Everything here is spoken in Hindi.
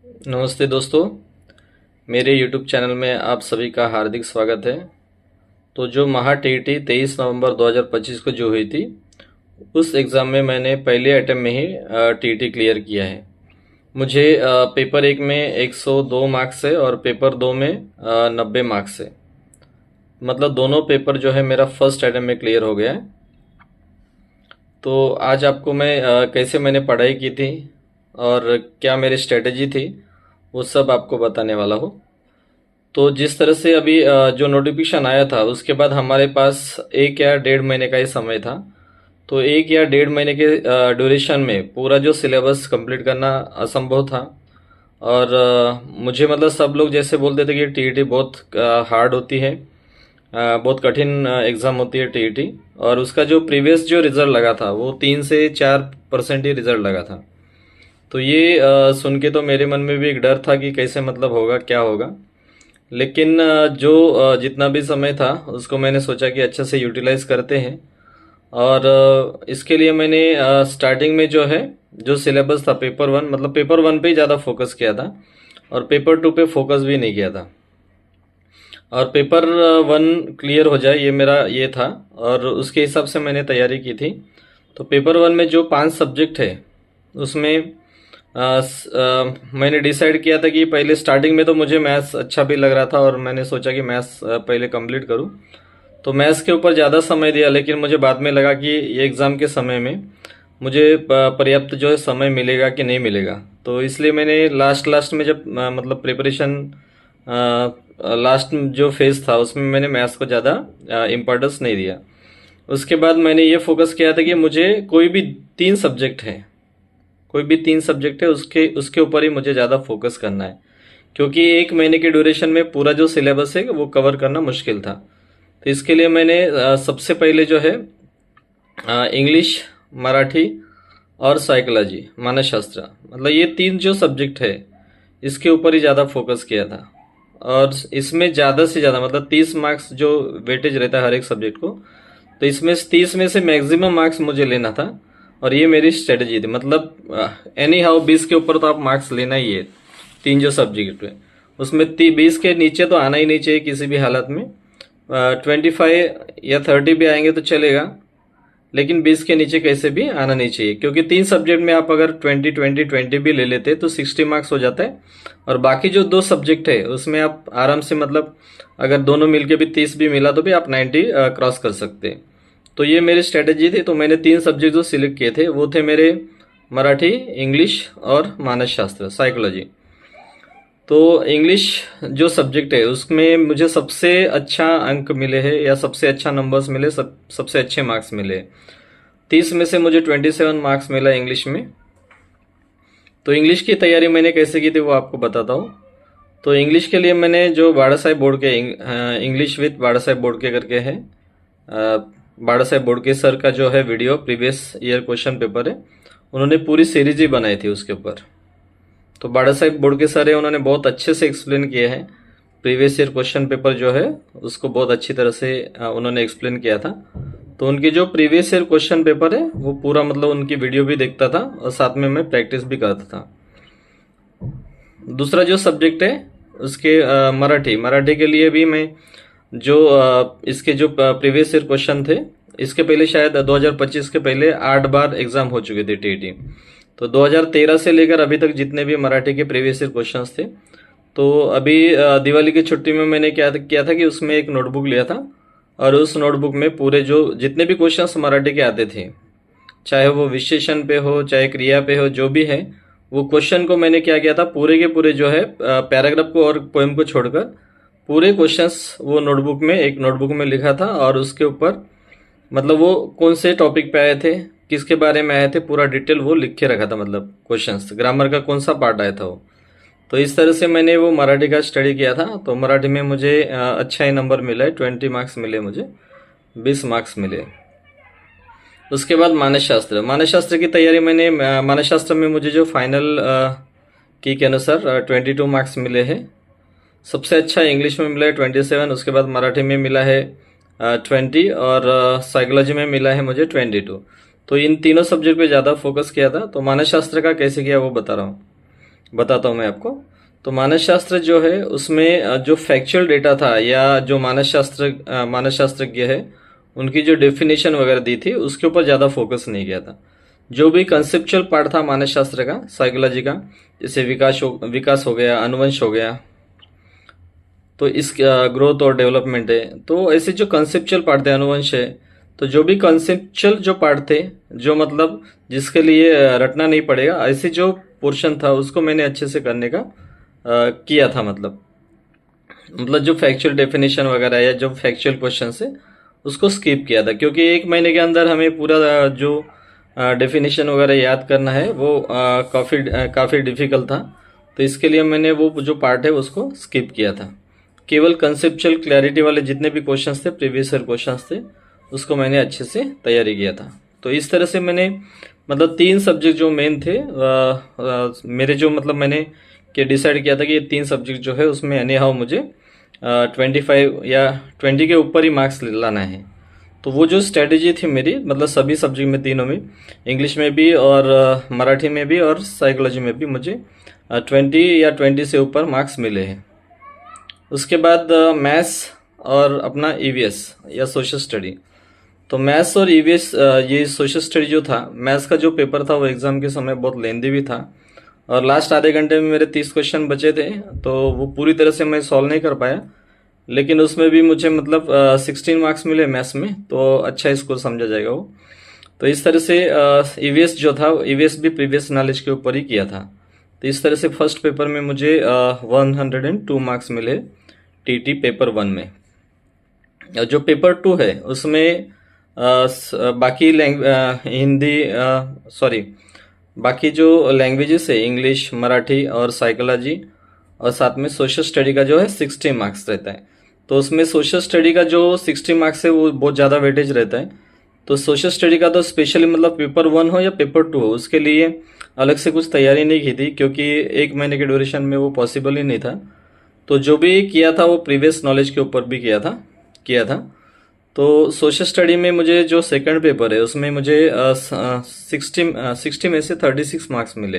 नमस्ते दोस्तों, मेरे YouTube चैनल में आप सभी का हार्दिक स्वागत है। तो जो महा टीईटी 23 नवंबर 2025 को जो हुई थी, उस एग्ज़ाम में मैंने पहले अटेम्प्ट में ही टीईटी क्लियर किया है। मुझे पेपर 1 में 102 मार्क्स है और पेपर 2 में 90 मार्क्स है। मतलब दोनों पेपर जो है मेरा फर्स्ट अटेम्प्ट में क्लियर हो गया है। तो आज आपको मैं कैसे मैंने पढ़ाई की थी और क्या मेरी स्ट्रेटेजी थी, वो सब आपको बताने वाला हूँ। तो जिस तरह से अभी जो नोटिफिकेशन आया था उसके बाद हमारे पास 1 या 1.5 महीने का ही समय था। तो 1 या 1.5 महीने के ड्यूरेशन में पूरा जो सिलेबस कंप्लीट करना असंभव था। और मुझे मतलब सब लोग जैसे बोलते थे कि टीईटी बहुत हार्ड होती है, बहुत कठिन एग्ज़ाम होती है टीईटी। और उसका जो प्रीवियस जो रिज़ल्ट लगा था वो 3 से 4% ही रिज़ल्ट लगा था। तो ये सुन के तो मेरे मन में भी एक डर था कि कैसे मतलब होगा, क्या होगा। लेकिन जो जितना भी समय था उसको मैंने सोचा कि अच्छे से यूटिलाइज करते हैं। और इसके लिए मैंने स्टार्टिंग में जो है जो सिलेबस था पेपर 1, मतलब पेपर 1 पे ही ज़्यादा फोकस किया था और पेपर 2 पे फोकस भी नहीं किया था। और पेपर 1 क्लियर हो जाए ये मेरा ये था और उसके हिसाब से मैंने तैयारी की थी। तो पेपर 1 में जो 5 सब्जेक्ट है उसमें मैंने डिसाइड किया था कि पहले स्टार्टिंग में तो मुझे मैथ्स अच्छा भी लग रहा था और मैंने सोचा कि मैथ्स पहले कंप्लीट करूं। तो मैथ्स के ऊपर ज़्यादा समय दिया, लेकिन मुझे बाद में लगा कि ये एग्ज़ाम के समय में मुझे पर्याप्त जो है समय मिलेगा कि नहीं मिलेगा। तो इसलिए मैंने लास्ट लास्ट में जब मतलब प्रिपरेशन लास्ट जो फेज़ था उसमें मैंने मैथ्स को ज़्यादा इम्पोर्टेंस नहीं दिया। उसके बाद मैंने ये फोकस किया था कि मुझे कोई भी 3 सब्जेक्ट है, कोई भी 3 सब्जेक्ट है उसके उसके ऊपर ही मुझे ज़्यादा फोकस करना है, क्योंकि 1 महीने के ड्यूरेशन में पूरा जो सिलेबस है वो कवर करना मुश्किल था। तो इसके लिए मैंने सबसे पहले जो है इंग्लिश, मराठी और साइकोलॉजी मानसशास्त्र, मतलब ये 3 जो सब्जेक्ट है इसके ऊपर ही ज़्यादा फोकस किया था। और इसमें ज़्यादा से ज़्यादा मतलब 30 मार्क्स जो वेटेज रहता है हर एक सब्जेक्ट को, तो इसमें 30 में से मैक्सिमम मार्क्स मुझे लेना था। और ये मेरी स्ट्रेटजी थी, मतलब एनी हाउ 20 के ऊपर तो आप मार्क्स लेना ही है। 3 जो सब्जेक्ट है उसमें 20 के नीचे तो आना ही नहीं चाहिए किसी भी हालत में। 25 या 30 भी आएंगे तो चलेगा, लेकिन 20 के नीचे कैसे भी आना नहीं चाहिए, क्योंकि 3 सब्जेक्ट में आप अगर 20 20 20 भी ले लेते तो 60 मार्क्स हो जाता है। और बाकी जो 2 सब्जेक्ट है उसमें आप आराम से, मतलब अगर दोनों मिलके भी 30 भी मिला तो भी आप 90 क्रॉस कर सकते हैं। तो ये मेरी स्ट्रेटेजी थी। तो मैंने 3 सब्जेक्ट जो सिलेक्ट किए थे वो थे मेरे मराठी, इंग्लिश और मानस शास्त्र साइकोलॉजी। तो इंग्लिश जो सब्जेक्ट है उसमें मुझे सबसे अच्छा अंक मिले हैं या सबसे अच्छा नंबर्स मिले, सबसे अच्छे मार्क्स मिले। 30 में से मुझे 27 मार्क्स मिला इंग्लिश में। तो इंग्लिश की तैयारी मैंने कैसे की थी वो आपको बताता हूँ। तो इंग्लिश के लिए मैंने जो बाड़ा साहेब बोर्ड के इंग्लिश विद बाड़ा साहेब बोर्ड के करके है, बाड़ा साहेब बोर्ड के सर का जो है video previous year question paper है, उन्होंने पूरी सीरीज ही बनाई थी उसके ऊपर। तो बाड़ा साहेब बोर्ड के सर है, उन्होंने बहुत अच्छे से एक्सप्लेन किए हैं। प्रीवियस ईयर क्वेश्चन पेपर जो है उसको बहुत अच्छी तरह से उन्होंने एक्सप्लेन किया था। तो उनकी जो प्रीवियस ईयर क्वेश्चन पेपर है वो पूरा, मतलब उनकी वीडियो भी देखता था और साथ में मैं प्रैक्टिस भी करता था। दूसरा जो सब्जेक्ट है उसके मराठी, मराठी के लिए भी मैं जो इसके जो प्रीवियस ईयर क्वेश्चन थे, इसके पहले शायद 2025 के पहले 8 बार एग्जाम हो चुके थे टीईटी। तो 2013 से लेकर अभी तक जितने भी मराठी के प्रीवियस ईयर क्वेश्चंस थे, तो अभी दिवाली की छुट्टी में मैंने क्या किया था कि उसमें एक नोटबुक लिया था और उस नोटबुक में पूरे जो जितने भी क्वेश्चंस मराठी के आते थे, चाहे वो विशेषण पे हो चाहे क्रिया पे हो, जो भी है वो क्वेश्चन को मैंने क्या किया था, पूरे के पूरे जो है पैराग्राफ को और पोएम को छोड़कर पूरे क्वेश्चंस वो नोटबुक में, एक नोटबुक में लिखा था। और उसके ऊपर मतलब वो कौन से टॉपिक पे आए थे, किसके बारे में आए थे, पूरा डिटेल वो लिख के रखा था। मतलब क्वेश्चंस ग्रामर का कौन सा पार्ट आया था वो। तो इस तरह से मैंने वो मराठी का स्टडी किया था। तो मराठी में मुझे अच्छा ही नंबर मिला है, 20 मार्क्स मिले मुझे, 20 मार्क्स मिले। उसके बाद मानस शास्त्र, मानस शास्त्र की तैयारी मैंने मानस शास्त्र में मुझे जो फाइनल की के अनुसार 22 मार्क्स मिले हैं। सबसे अच्छा इंग्लिश में मिला है 27, उसके बाद मराठी में मिला है 20 और साइकोलॉजी में मिला है मुझे 22। तो इन तीनों सब्जेक्ट पे ज़्यादा फोकस किया था। तो मानस शास्त्र का कैसे किया वो बता रहा हूँ। बताता हूँ मैं आपको। तो मानस शास्त्र जो है उसमें जो फैक्चुअल डेटा था या जो मानस शास्त्रज्ञ है उनकी जो डेफिनेशन वगैरह दी थी उसके ऊपर ज़्यादा फोकस नहीं किया था। जो भी कंसेप्चुअल पार्ट था मानस शास्त्र का, साइकोलॉजी का, जैसे विकास हो गया, अनुवंश हो गया, तो इस ग्रोथ और डेवलपमेंट है, तो ऐसे जो कंसेप्चुअल पार्ट थे, अनुवंश है, तो जो भी कंसेप्चुअल जो पार्ट थे, जो मतलब जिसके लिए रटना नहीं पड़ेगा, ऐसे जो पोर्शन था उसको मैंने अच्छे से करने का किया था। मतलब जो फैक्चुअल डेफिनेशन वगैरह या जो फैक्चुअल क्वेश्चन है उसको स्किप किया था, क्योंकि एक महीने के अंदर हमें पूरा जो डेफिनेशन वगैरह याद करना है वो काफ़ी डिफिकल्ट था। तो इसके लिए मैंने वो जो पार्ट है उसको स्किप किया था। केवल कंसेप्चुअल क्लैरिटी वाले जितने भी क्वेश्चंस थे, प्रीवियस ईयर क्वेश्चंस थे, उसको मैंने अच्छे से तैयारी किया था। तो इस तरह से मैंने मतलब 3 सब्जेक्ट जो मेन थे मेरे, जो मतलब मैंने कि डिसाइड किया था कि ये 3 सब्जेक्ट जो है उसमें एनी हाउ मुझे 25 या 20 के ऊपर ही मार्क्स लाना है। तो वो जो स्ट्रेटेजी थी मेरी, मतलब सभी सब्जेक्ट में, तीनों में, इंग्लिश में भी और मराठी में भी और साइकोलॉजी में भी मुझे 20 या 20 से ऊपर मार्क्स मिले हैं। उसके बाद मैथ्स और अपना ईवीएस या सोशल स्टडी। तो मैथ्स और ईवीएस, ये सोशल स्टडी जो था, मैथ्स का जो पेपर था वो एग्ज़ाम के समय बहुत लेंदी भी था और लास्ट आधे घंटे में मेरे 30 क्वेश्चन बचे थे, तो वो पूरी तरह से मैं सॉल्व नहीं कर पाया, लेकिन उसमें भी मुझे मतलब 16 मार्क्स मिले मैथ्स में, तो अच्छा स्कोर समझा जाएगा वो। तो इस तरह से ईवीएस जो था, ईवीएस भी प्रीवियस नॉलेज के ऊपर ही किया था। तो इस तरह से फर्स्ट पेपर में मुझे 102 मार्क्स मिले टीटी पेपर 1 में। जो पेपर 2 है उसमें बाकी हिंदी, सॉरी, बाकी जो लैंग्वेजेस है, इंग्लिश, मराठी और साइकोलॉजी, और साथ में सोशल स्टडी का जो है 60 मार्क्स रहता है। तो उसमें सोशल स्टडी का जो 60 मार्क्स है वो बहुत ज़्यादा वेटेज रहता है। तो सोशल स्टडी का तो स्पेशली मतलब पेपर 1 हो या पेपर 2 हो, उसके लिए अलग से कुछ तैयारी नहीं की थी, क्योंकि एक महीने के ड्यूरेशन में वो पॉसिबल ही नहीं था। तो जो भी किया था वो प्रीवियस नॉलेज के ऊपर भी किया था। तो सोशल स्टडी में मुझे जो सेकंड पेपर है उसमें मुझे 60 में से 36 मार्क्स मिले।